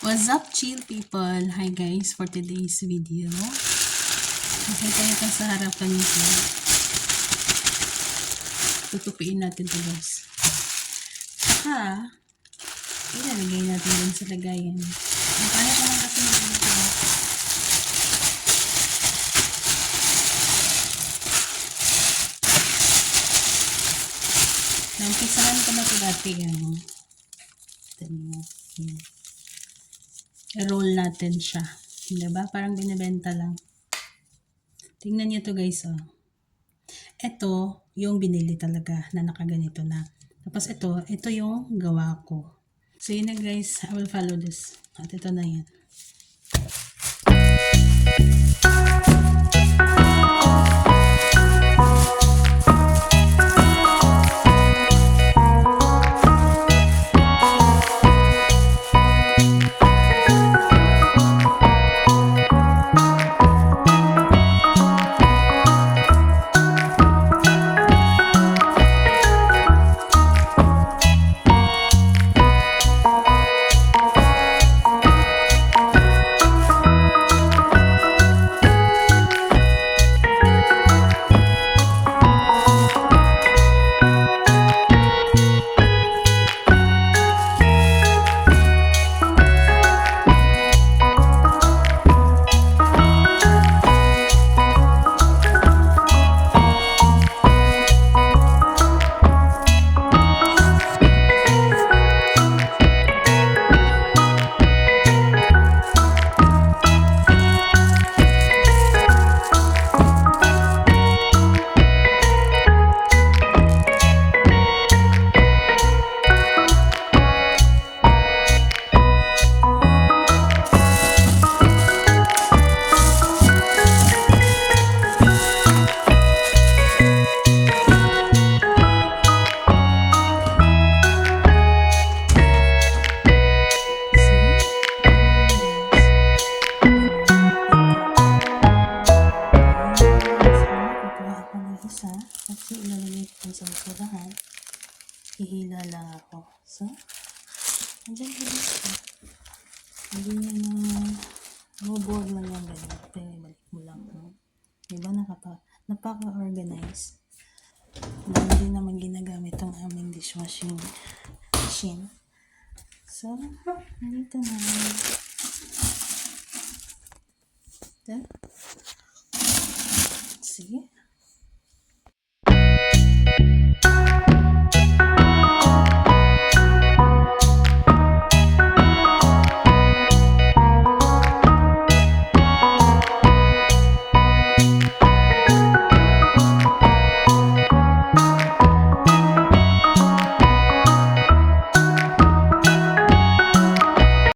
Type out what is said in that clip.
What's up, chill people? Hi guys, for today's video. Nakita nyo sa harapan nito. Tutupiin natin to guys. Saka, ilalagay natin din sa lagayan. Ang kaya ko lang kasi dito. Nampisahan ko na ito dati. I-roll natin siya. Diba? Parang binibenta lang. Tingnan nyo to guys. Ito, yung binili talaga na nakaganito na. Tapos ito yung gawa ko. So yun na guys, I will follow this. At ito na yan. Kasi ilalagay ko sa lahat. Ihila lang ako. So, andyan ko dito. Hindi nyo na maboard lang yan ganyan. Kaya ibalik mo lang. Diba napaka-organize. Hindi naman ginagamit ang aming dishwashing machine. So, dito na. Ito. Sige.